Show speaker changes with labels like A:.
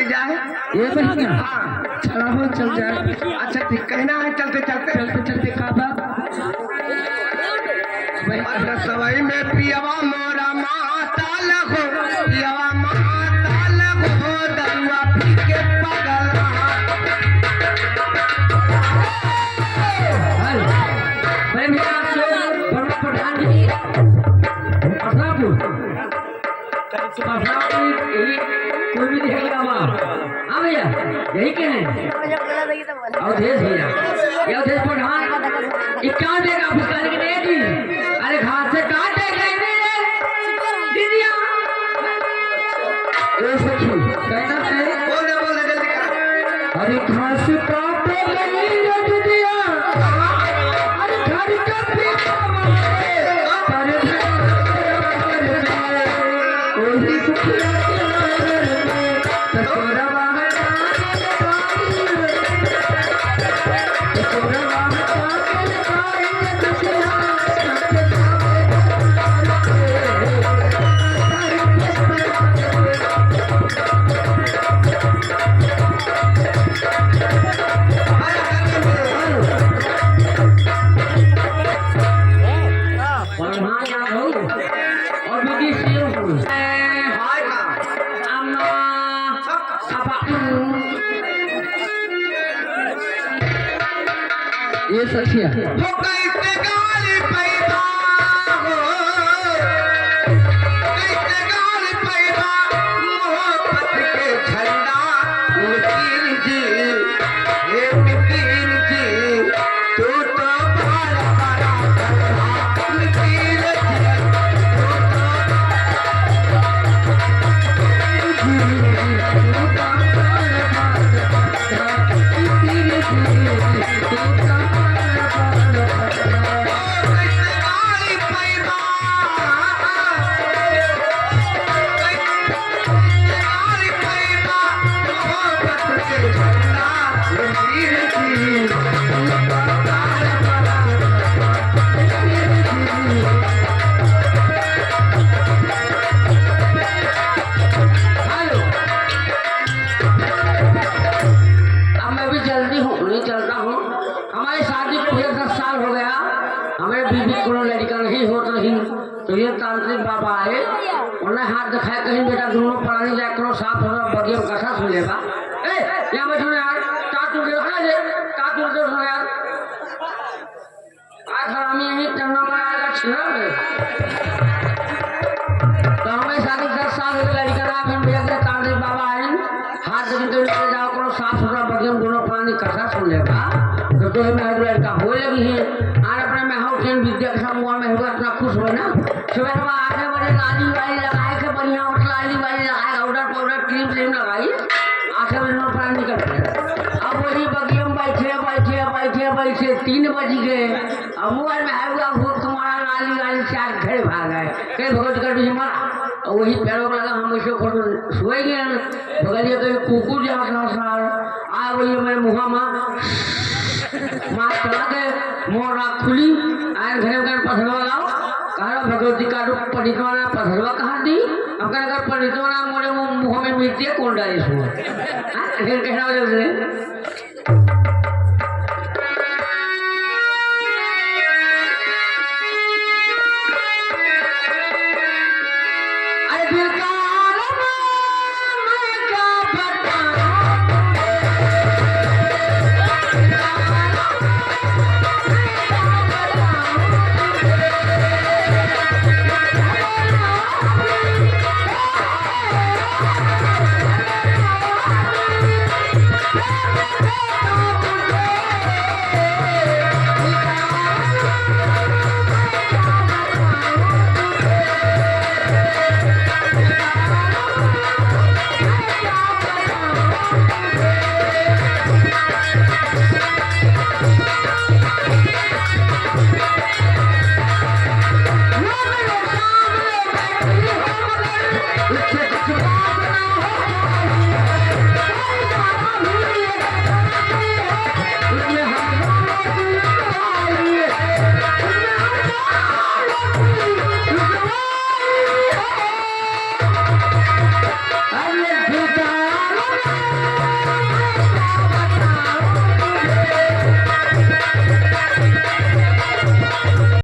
A: चल जाए।
B: ये बहिया
A: हाँ
B: चला हो चल जाए।
A: अच्छा ठीक कहना है चलते चलते
B: चलते चलते काबा
A: अच्छा सवाई में पियावा मोरा माता लगो पियावा माता लगो दरुआ पी के पागल रहा।
B: भाई मेरा बड़ा प्रधान जी असापुर कोई भी दिखेगा वहाँ। हाँ भैया यही के हैं अवधेश भैया ये अवधेश प्रधान इक्यावन देगा भुगतान की नहीं दी। अरे घाट से काट दे दीदिया कहना है
A: बोल दे जल्दी कर।
B: अरे घास काट दीदिया अरे घर का पीछा अरे कोई सुखिया ये सखिया
A: हो कैसे गाली पैदा हो कैसे गाली पैदा मोहब्बत के झंडा मुकीर जी ये मुकीर जी तू तो बड़ा बड़ा मुकीर जी
B: तो ये तांत्रिक बाबा आए उन्हें हाथ दिखाए कहीं बेटा दोनों प्राणी जाए करो साफ होना बदियों कथा सुन लेगा। ए या मैं सुन यार तातुर दे खा दे तातुर दे सुन यार आज हरामी यही चन्ना मारा छिड़ा दे तो हमें शादी 10 साल हो गए लड़का ना फिर भैया के तांत्रिक बाबा आए हाथ दे जाओ करो साफ होना बदियों दोनों प्राणी कथा सुन लेगा। तो मैं लड़का हो लगी है आज अपने में हाउ ट्रेन विद्या के समूह में होगा इतना खुश हो ना सुबह सुबह 8 बजे लाली वाली लगाए के बढ़िया और लाली वाली लगाए पाउडर पाउडर क्रीम क्रीम लगाई 8 बजे नौ प्राण निकल गए। अब वही बगियों में बैठे 3 बज गए अब मोबाइल में है भूख तुम्हारा लाली वाली चार घर भाग गए कहीं भगवत कर भी मरा और वही पैरों को लगा हम इसे सोए गए बगलिए कहीं कुकुर जाता सार आ वही मेरे मुँह माँ चला के मोरा खुली आए घरे घर पथरवा लाओ कहा भगवती का रूप परिक्रमणा पथरवा कहा दी अब अगर परिक्रमणा मोरे मुँह में मिलती है कौन डाले इसमें फिर कहना वजह
A: रे